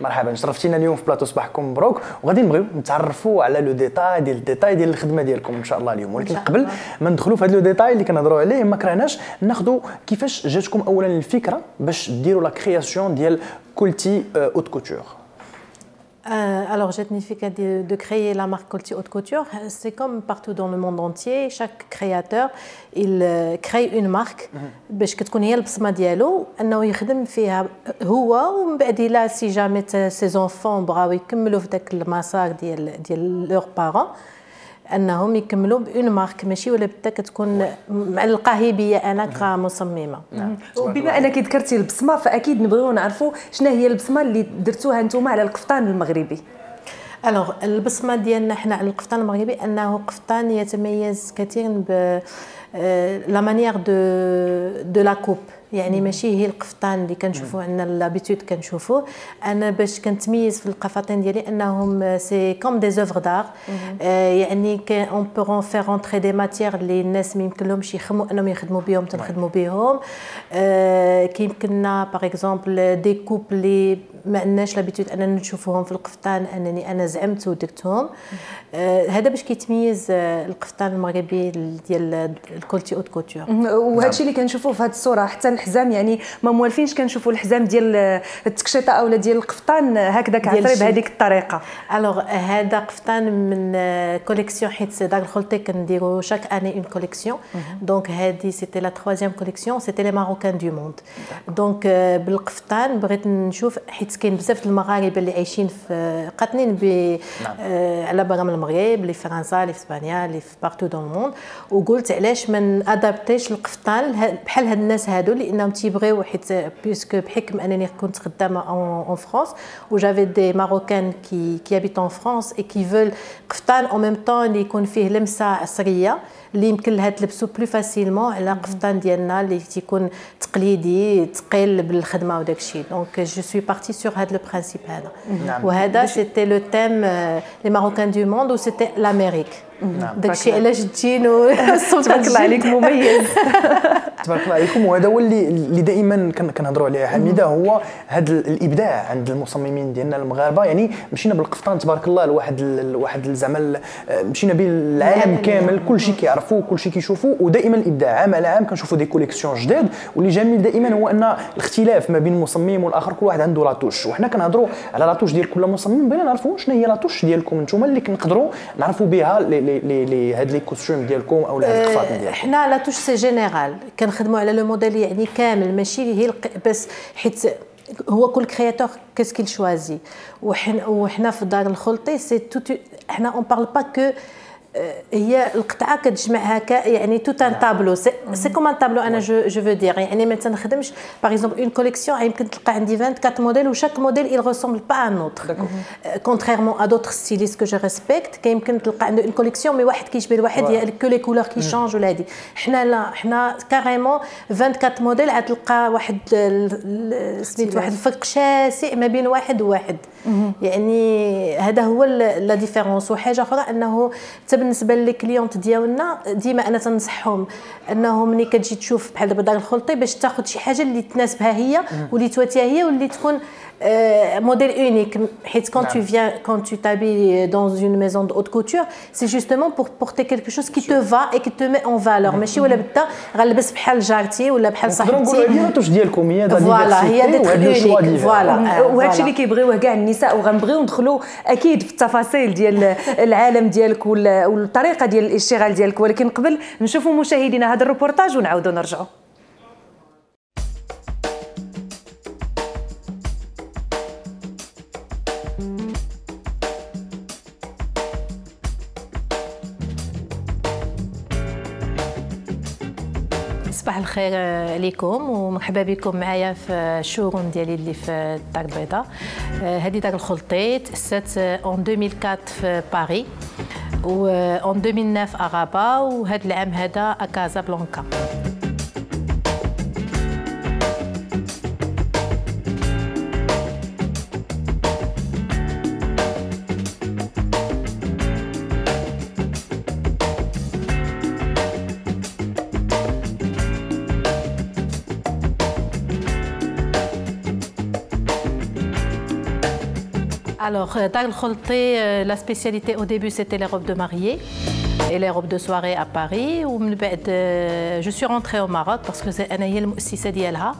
مرحبا، شرفتينا اليوم في بلاطو صباحكم مبروك، وغادي نبغيو نتعرفوا على لو ديتاي ديال الخدمه ديالكم ان شاء الله اليوم. ولكن قبل ما ندخلوا في هذا لو ديتاي اللي كنهضروا عليه ما كرهناش ناخذوا كيفاش جاتكم اولا الفكره باش ديروا لا كرياسيون ديال كولتي اوت كوتور. Alors, j'ai une de créer la marque Colty Haute Couture. C'est comme partout dans le monde entier, chaque créateur il crée une marque باش كتكون هي البصمه ديالو انه يخدم فيها هو ومن بعد الا سي جامي سي زونفون بغاو يكملوا في داك المسار ديال لور بارون انهم يكملوا بون مارك ماشي ولا بدا كتكون معلقه هي بيا انا كمصممه. وبما انك ذكرتي البصمه فاكيد نبغيو نعرفوا شنو هي البصمه اللي درتوها نتوما على القفطان المغربي. الوغ البصمه ديالنا حنا على القفطان المغربي انه قفطان يتميز كثيرا ب لا مانيير دو لا كوب، يعني ماشي هي القفطان اللي كنشوفوه عندنا لابيتود كنشوفوه. انا باش كنتميز في القفاطين ديالي انهم سي كوم دي زوفر دار، يعني اون بو فير رونتري دي ماتيير اللي الناس ما يمكن لهمش يخموا انهم يخدموا بهم تنخدموا بهم. كيمكننا باغ اكزومبل دي كوب اللي ما عندناش لابيتود اننا نشوفوهم في القفطان انني انا زعمت ودرتهم. هذا باش كيتميز القفطان المغربي ديال الكولتي اوت كوتور. وهذا الشيء اللي كنشوفوه في هذه الصوره حتى الحزام، يعني ما موالفينش كنشوفوا الحزام ديال التكشيطه اولا ديال القفطان هكذا كعطري بهذيك الطريقه. الوغ هذا قفطان من كوليكسيون، حيت دار الخلطي كنديروا شاك اني اون كوليكسيون. دونك هذه سيتي لا 3 كوليكسيون، سيتي لي ماروكان دو موند. دونك بالقفطان بغيت نشوف حيت كاين بزاف المغاربه اللي عايشين في قاطنين على برا من المغرب، اللي في فرنسا، اللي في اسبانيا، اللي في بارتو دون الموند، وقلت علاش ما نادابتيش القفطان بحال هاد الناس هادو لانهم تيبغيو، حيت بيسكو بحكم انني كنت خدامه اون فرانس و جافي دي ماروكان كي هابيت اون فرانس اي كي فول قفطان او ميم طون اللي يكون فيه لمسه عصريه اللي يمكن لها تلبسو بلو فاسيلمون على قفطان ديالنا اللي تيكون تقليدي ثقيل بالخدمه وداك الشيء. دونك جو سوي بارتي سور هذا لو برانسيب هذا. وهذا سيتي لو تيم لي ماروكان دو موند و سيتي لامريك. داكشي علاش جيتينو تبارك الله عليك مميز. تبارك الله عليكم. وهذا هو اللي دائما كنهضروا عليه حميده، هو هذا الابداع عند المصممين ديالنا المغاربه. يعني مشينا بالقفطان تبارك الله لواحد زعما مشينا به العالم كامل، كلشي كيعرفوه كلشي كيشوفوه، ودائما الابداع عام على عام كنشوفوا دي كوليكسيون جداد. واللي جميل دائما هو ان الاختلاف ما بين المصمم والاخر كل واحد عنده لاطوش، وحنا كنهضروا على لاطوش ديال كل مصمم. بغينا نعرفوا شنو هي لاطوش ديالكم نتوما اللي نقدروا نعرفوا بها هاد لي كوستيوم ديالكم او هاد القفاطين ديالكم. حنا لا توش سي جينيرال، كنخدموا على لو موديل يعني كامل، ماشي هي بس حيت هو كل كرياتور كيس كيل شوازي. وحنا في دار الخلطي سي توت، حنا اون بارل با كو هي القطعه كتجمع هكا، يعني توت ان تابلو سي كوم ان تابلو. انا جو فو دير يعني ما تنخدمش باغ اكزومبل اون كوليكسيون يمكن تلقى عندي 24 موديل وشاك موديل il ressemble pas à un autre. contrairement à d'autres stylistes que je respecte كيمكن تلقى عنده اون كوليكسيون مي واحد كيشبه الواحد كو لي كولور كي شانج ولا هادي. حنا لا، حنا كاريمون 24 موديل عاد تلقى واحد سميت واحد الفرق شاسع ما بين واحد وواحد. يعني هذا هو لا ديفيرونس. وحاجه اخرى انه بالنسبه لي كليونت ديالنا ديما انا تنصحهم انه ملي كتجي تشوف بحال دابا دار الخلطي باش تاخذ شي حاجه اللي تناسبها هي واللي تواتيها هي واللي تكون modèle unique. Quand tu viens, quand tu t'habilles dans une maison de haute couture, c'est justement pour porter quelque chose qui te va et qui te met en valeur. ماشي ولا بدا غنلبس بحال جارتي ولا بحال صاحبتي. نقولوا هذه لاطوش ديالكم هي فوالا هي ديك يونيك. فوالا وهذا الشيء اللي كيبغيوه كاع النساء، وغنبغيو ندخلوا اكيد في التفاصيل ديال العالم ديالك والطريقه ديال الاشتغال ديالك، ولكن قبل نشوفوا مشاهدينا هذا الروبورتاج ونعاودوا نرجعوا. صباح الخير عليكم ومرحبا بكم معايا في الشوروم ديالي اللي في الدار البيضاء. هذه دار الخلطي تأسست اون 2004 في باريس و اون 2009 à Rabat، وهذا العام هذا à Casablanca. Alors, dans le Kholté, la spécialité au début, c'était les robes de mariée et les robes de soirée à Paris. Je suis rentrée au Maroc parce que c'est أنا هي المؤسسة ديالها.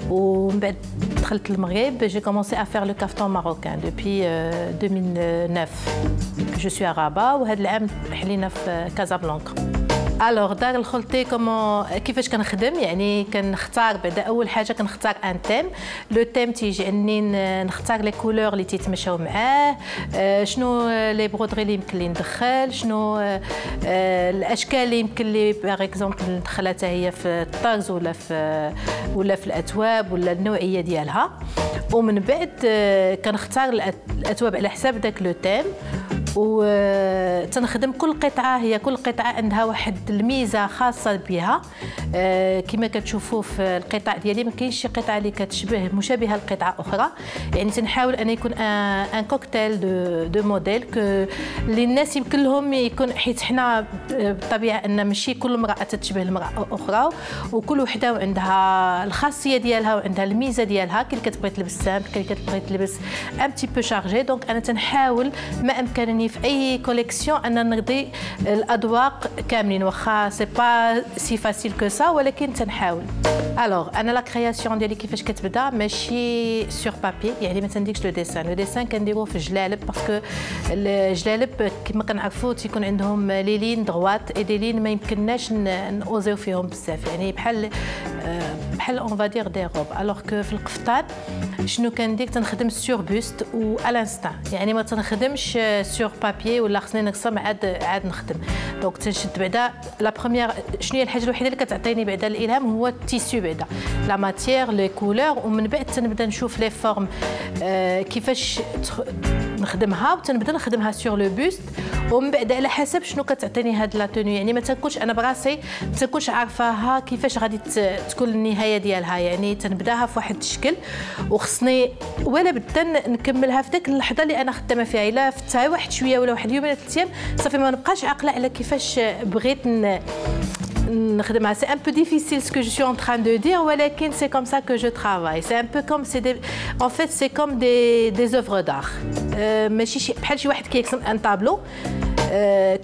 ومن بعد دخلت المغرب, j'ai commencé à faire le kaftan marocain depuis 2009. Je suis à Rabat وهذا العام حلينا في كازابلانكا. الوغ دار الخلطي كيفاش كنخدم يعني كنختار بعدا اول حاجه كنختار ان تيم لو تيم تيجعلني نختار لي كولور اللي تيتمشاو معاه شنو لي برودري اللي يمكن لي ندخل شنو الاشكال اللي يمكن لي باغ اكزومبل ندخلها حتى هي في الطرز ولا في الاثواب ولا النوعيه ديالها ومن بعد كنختار الاثواب على حساب داك لو تيم وتنخدم كل قطعه هي كل قطعه عندها واحد الميزه خاصه بها كما كتشوفوا في القطع ديالي ما كاينش شي قطعه اللي كتشبه مشابهه لقطعه اخرى يعني تنحاول ان يكون ان كوكتيل دو موديل اللي الناس يمكن لهم يكون حيت حنا بالطبيعه ان ماشي كل امراه تتشبه المراه اخرى وكل وحده عندها الخاصيه ديالها وعندها الميزه ديالها كاين اللي كتبغي تلبس سامبل كاين اللي كتبغي تلبس ان بتي بو شارجي دونك انا تنحاول ما امكنني في اي كوليكسيون ان نرضي الاذواق كاملين واخا سي با سي فاسيل كو سا ولكن تنحاول الوغ انا لا كرياسيون ديالي كيفاش كتبدا ماشي سور بابي يعني ما تنديكش لو ديسان كنديروه في الجلالب باسكو الجلالب كما كنعرفوا تيكون عندهم لي لين دغوات اي دي لين ما يمكنناش نوزيو فيهم بزاف يعني بحال اون فادير دي روب الوغ كو في القفطان شنو كندير تنخدم سور بوست و الانستان يعني ما تنخدمش سور بابي ولا خصني نرسم عاد نخدم دونك تنشد بعدا لا بروميير شنو هي الحاجه الوحيده اللي كتعطيني بعدا الالهام هو التيسيو بعدا لا ماتيير لي كولور ومن بعد تنبدا نشوف لي فورم كيفاش نخدمها وتنبدا نخدمها سور لو بوست ومن بعد على حسب شنو كتعطيني هاد لا توني يعني ما تنكونش انا براسي ما تنكونش عارفاها كيفاش غادي تكون النهايه ديالها يعني تنبداها في واحد الشكل وخصني ولا بدا نكملها في ديك اللحظه اللي انا خدامه فيها الا فتها واحد شويه ولا واحد اليوم ولا 3 ايام صافي ما نبقاش عاقله على كيفاش بغيت نخدمها سي ان بو ديفيسيل سكو جو سوي ان تران دو دير ولكن سي كوم سا كو جو ترافاي سي ان بو كوم سي دي ان فيت سي كوم دي اوفر دار ماشي بحال شي واحد كيرسم ان طابلو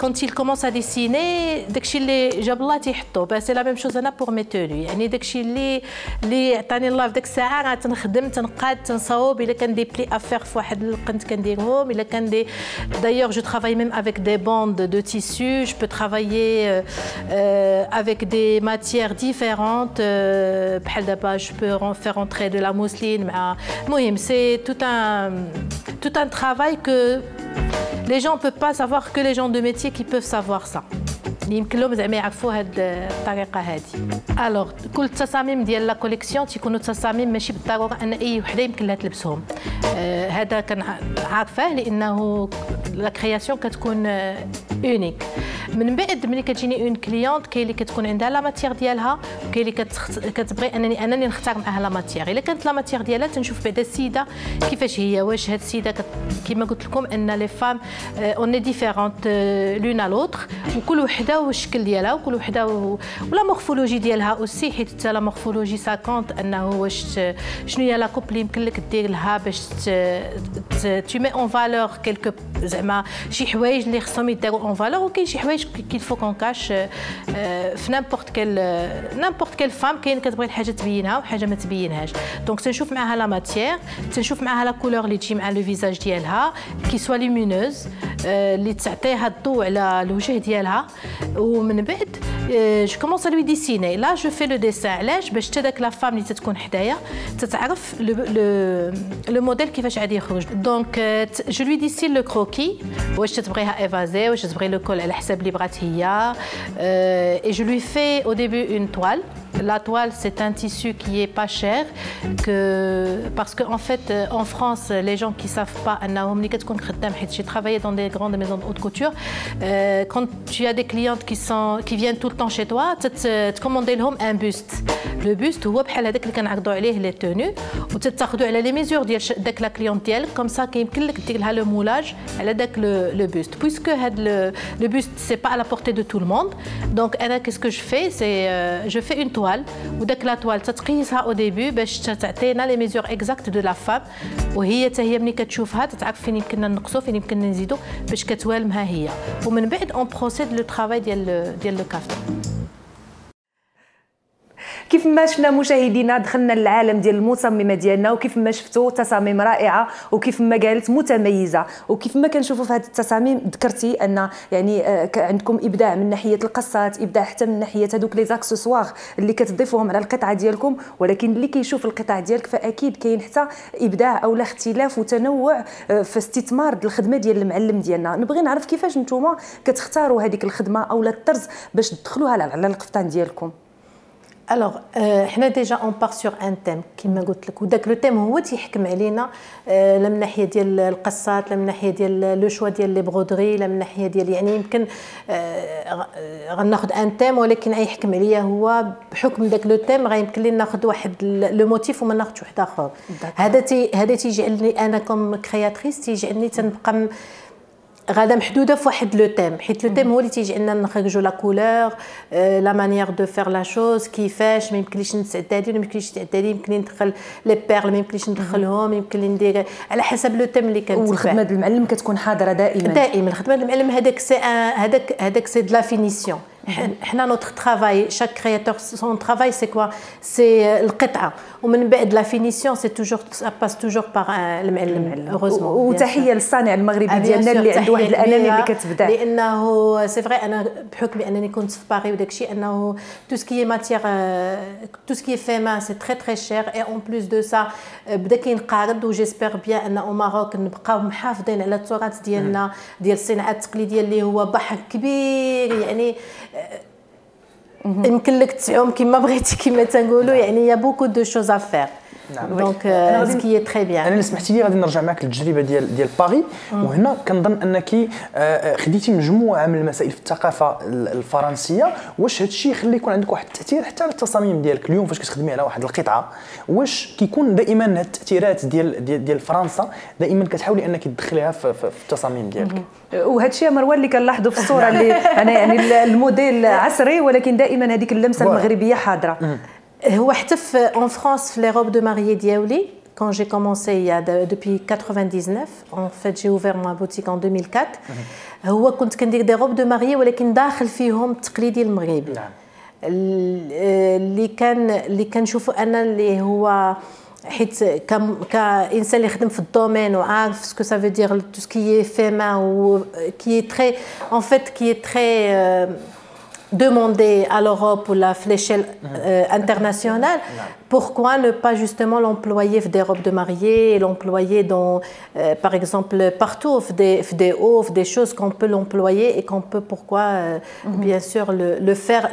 quand il commence à dessiner داكشي اللي جاب الله تيحطو سي لا ميم شوز انا بور مي توني يعني داكشي اللي عطاني الله في ديك الساعه راه تنخدم تنقاد تنصاوب الا كان دي بلي افير في واحد القنت كنديرهم الا كان دي d'ailleurs je travaille même avec des bandes de tissu je peux travailler avec des matières différentes بحال دابا je peux faire rentrer de la mousseline مع المهم c'est tout un travail que les gens ne peuvent pas savoir que les gens de métier qui peuvent savoir ça. يمكن لهم زعما يعرفوا هاد الطريقه هذه. الوغ كل التصاميم ديال لا كوليكسيون تيكونوا تصاميم ماشي بالضروره ان اي وحده يمكن لها تلبسهم. هذا كنعرفه لانه لا كرياسيون كتكون اونيك. من بعد ملي كتجيني اون كليونت كاين اللي كتكون عندها لا ماتيير ديالها وكاين اللي كتبغي انني نختار معها لا ماتيير. الا كانت لا ماتيير ديالها تنشوف بعدا السيده كيفاش هي واش هاد السيده كما قلت لكم ان لي فام اون اي ديفيرونت لون ا لوتر وكل وحده والشكل ديالها وكل وحده ولا مورفولوجي ديالها اوسي حيت حتى لا مورفولوجي ساكونت انه واش شنو هي لا كوب اللي يمكن لك دير لها باش تو مي اون فالور كيلكو زعما شي حوايج اللي خصهم يداروا اون فالور وكاين شي حوايج كيل فو كون كاش في نامبورت كيل فام كاين كتبغي الحاجه تبينها وحاجه ما تبينهاش دونك تنشوف معاها لا ماتيير تنشوف معاها لا كولور اللي تجي مع لو فيزاج ديالها كي سوا لومينوز اللي تعطيها الضوء على الوجه ديالها ومن بعد جو كومونس ا لوي ديسيني لا جو في لو ديسان علاش باش حتى داك لا فام اللي تتكون حدايا تتعرف لو موديل كيفاش غادي يخرج دونك جو لوي ديسين لو كروكي واش تبغيها ايفازي واش تبغي لو كول على حساب اللي بغات هي et je lui fais au début une toile. La toile, c'est un tissu qui est pas cher parce que en fait en France les gens qui savent pas j'ai travaillé dans des grandes maisons de haute couture quand tu as des clientes qui viennent tout le temps chez toi tu commandes لهم un buste le buste هو بحال هذاك اللي كنعرضوا عليه لي تونو وتتاخذوا على لي ميزور ديال داك لا كليونت ديالك كوم سا كيمكن لك دير لها لو مولاج على داك لو buste puisque هاد le buste c'est pas à la portée de tout le monde donc انا qu'est-ce que je fais c'est je fais une toile توال وداك لا توال تتقيسها او ديبي باش تعطينا لي ميزور اكزاكت دو لا فاب وهي حتى هي ملي كتشوفها تتعرف فين يمكننا نقصوا فين يمكننا نزيدوا باش كتوالمها هي ومن بعد اون بروسيد لو ترافاي ديال لو كافتون. كيف ما شفنا مشاهدينا دخلنا للعالم ديال المصممه ديالنا وكيف ما شفتوا تصاميم رائعه وكيف ما قالت متميزه وكيف ما كنشوفوا في هذه التصاميم ذكرتي ان يعني عندكم ابداع من ناحيه القصات ابداع حتى من ناحيه هذوك لي زاكسسوار اللي كتضيفوهم على القطعه ديالكم ولكن اللي كيشوف القطع ديالك فاكيد كاين حتى ابداع او اختلاف وتنوع في استثمار الخدمه ديال المعلم ديالنا. نبغي نعرف كيفاش نتوما كتختاروا هذيك الخدمه او الطرز باش تدخلوها على القفطان ديالكم. Alors, حنا ديجا اون بار سور ان تيم كيما قلت لك وداك لو تيم هو تيحكم علينا لا من ناحيه ديال القصات لا من ناحيه ديال لو شوا ديال لي برودري لا من ناحيه ديال يعني يمكن غناخذ ان تيم ولكن غيحكم عليا هو بحكم داك لو تيم غيمكن لي ناخذ واحد لو موتيف وما ناخذش واحد اخر. هذا تيجعلني انا كوم كرياتريس تيجعلني تنبقى غادا محدوده في واحد لو تيم حيت لو تيم هو اللي تيجعلنا نخرجوا لا كولور لا مانيير دو فير لا شوز كيفاش ما يمكنليش نتعدى هادي ولا ما يمكنليش نتعدى هادي يمكن لي ندخل لي بيرل ما يمكنليش ندخلهم يمكن لي ندير على حسب لو تيم اللي كنت والخدمه ديال المعلم كتكون حاضره دائما الخدمه ديال المعلم هذاك سي دو لا فينيسيون. حنا نوتر ترافاي شاك كرياتور سون ترافاي سي كوا سي القطعه ومن بعد لا فينيسيون سي توجور سا باس توجور باغ المعلم اوروزمون. وتحيه للصانع المغربي ديالنا اللي عنده واحد الانانيه اللي كتبدع لانه سي فري انا بحكم انني كنت في باري وداك الشيء انه تو سكي ماتيير تو سكي في مان سي تري تري شير اي اون بليس دو سا بدا كينقارض وجيسبر بيان ان او ماروك نبقاو محافظين على التراث ديالنا ديال الصناعه التقليديه اللي هو بحر كبير يعني يمكن لك تعوم كما بغيتي كما تنقولوا يعني يا بوكو دو شوز ا فير دونك سكي تري بيان. انا سمحتي لي غادي نرجع معك للتجربه ديال باري وهنا كنظن انك خديتي مجموعه من المسائل في الثقافه الفرنسيه. واش هذا الشيء يخلي يكون عندك واحد التاثير حتى على التصاميم ديالك اليوم فاش كتخدمي على واحد القطعه واش كيكون دائما هاد التاثيرات ديال فرنسا دائما كتحاولي انك تدخليها في التصاميم ديالك؟ وهذا الشيء مروان اللي كنلاحظوا في الصوره اللي انا يعني الموديل عصري ولكن دائما هذيك اللمسه المغربيه حاضره. هو حتى en France في les robes de mariée ديالي quand j'ai commencé il y a depuis 99 en fait j'ai ouvert ma boutique en 2004 هو كنت كندير دي روب دو ماريي ولكن داخل فيهم التقليدي المغربي اللي كنشوفوا انا اللي هو حيت كانسان اللي يخدم في الدومين وعارف سكو سا فو دير تو سكي فيمان و كي تري en fait qui est très demander à l'Europe ou à l'échelle internationale, pourquoi ne pas justement l'employer dans des robes de mariée et l'employer dans, par exemple, partout, des hauts, des choses qu'on peut l'employer et qu'on peut, pourquoi, bien sûr,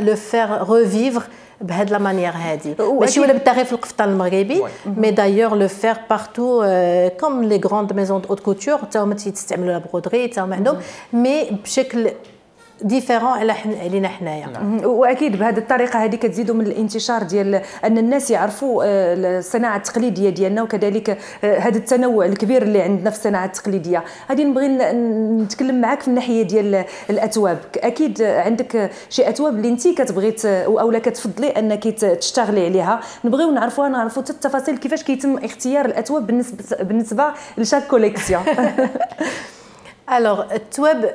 le faire revivre بهاد لا مانيير هادي ماشي ولا بالتغيير في القفطان المغربي مي دايور لو فير بارتو كوم لي غروند ميزون دو كوتور حتى هما تيستعملوا لا برودري حتى هما عندهم مي بشكل ديفيرون علينا حنايا. واكيد بهذه الطريقه هذه كتزيدوا من الانتشار ديال ان الناس يعرفوا الصناعه التقليديه ديالنا وكذلك هذا التنوع الكبير اللي عندنا في الصناعه التقليديه. غادي نبغي نتكلم معك في الناحيه ديال الاثواب. اكيد عندك شي اثواب اللي انت كتبغي اولا كتفضلي انك تشتغلي عليها. نبغيو نعرفوا حتى التفاصيل كيفاش كيتم اختيار الاثواب بالنسبه لشاك كوليكسيون. الوغ الثواب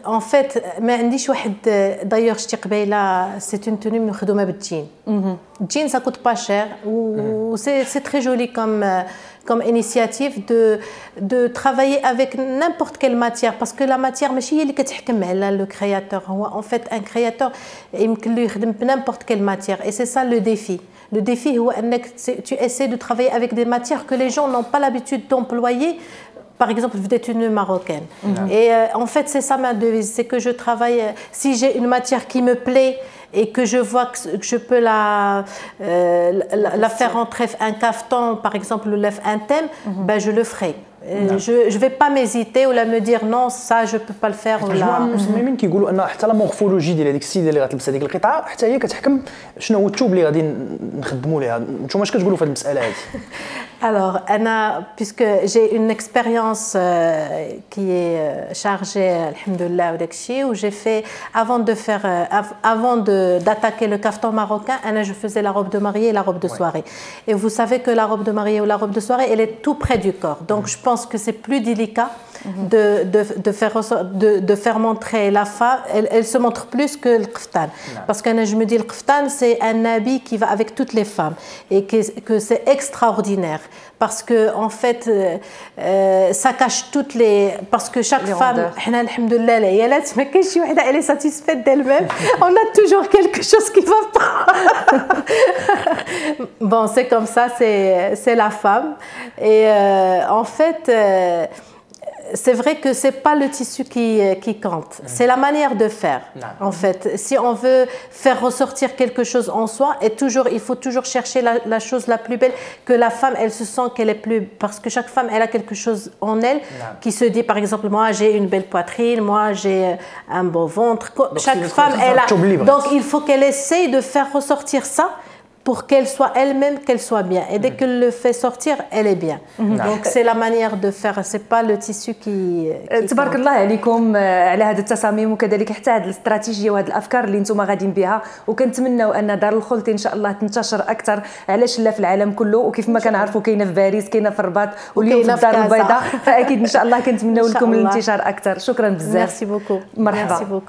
en fait ما عنديش واحد دايوغ شتي قبيله سي اون توني مخدومه بالجين. الجين ça coûte pas cher ou c'est très joli comme initiative de travailler avec n'importe quelle matière parce que la matière ماشي هي اللي كتحكم على لو كرياتور. هو en fait un créateur يمكن له يخدم بنimporte quelle matière et c'est ça le défi. Le défi هو انك tu essaies de travailler avec des matières que les gens n'ont pas l'habitude d'employer. Par exemple, des tenues marocaines. Et en fait, c'est ça ma devise, c'est que je travaille, si j'ai une matière qui me plaît et que je vois que je peux la faire rentrer un caftan, par exemple, ou un thème, ben je le ferai. Je vais pas m'hésiter ou me dire non ça je peux pas le faire ولا المصممين كيقولوا ان حتى لا مورفولوجي ديال هذيك السيده اللي غتلبس هذيك القطعه حتى هي كتحكم شنو هو الثوب اللي غادي نخدموا ليها. نتوما اش كتقولوا في هذه المساله هذه؟ Alors, Anna, puisque j'ai une expérience qui est chargée, alhamdoulilah, où j'ai fait, avant de d'attaquer le caftan marocain, je faisais la robe de mariée et la robe de soirée. Et vous savez que la robe de mariée ou la robe de soirée, elle est tout près du corps. Donc je pense que c'est plus délicat de faire montrer la femme. Elle se montre plus que le kaftan. Parce que je me dis, le kaftan, c'est un habit qui va avec toutes les femmes et que c'est extraordinaire. Parce que en fait, ça cache toutes les. Parce que chaque femme, elle est satisfaite d'elle-même. On a toujours quelque chose qui va pas. Bon, c'est comme ça, c'est la femme. Et en fait. C'est vrai que c'est pas le tissu qui compte, c'est la manière de faire. En fait, si on veut faire ressortir quelque chose en soi, il faut toujours chercher la chose la plus belle, que la femme, elle se sent qu'elle est plus, parce que chaque femme, elle a quelque chose en elle qui se dit, par exemple, moi j'ai une belle poitrine, moi j'ai un beau ventre. Chaque femme, elle a. Donc il faut qu'elle essaye de faire ressortir ça, pour qu'elle soit elle-même, qu'elle soit bien. Et dès qu'elle le fait sortir, elle est bien. Donc c'est la manière de faire, c'est pas le tissu qui تبارك الله عليكم على هذه التصاميم وكذلك حتى هذه الاستراتيجيه وهذه الافكار اللي انتم غاديين بها، وكنتمناو ان دار الخلطي ان شاء الله تنتشر اكثر، علاش لا في العالم كله، وكيف ما كنعرفوا كاينه في باريس، كاينه في الرباط، واليوم في الدار البيضاء، فاكيد ان شاء الله كنتمناو لكم الانتشار اكثر. شكرا بزاف. Merci beaucoup. مرحبا.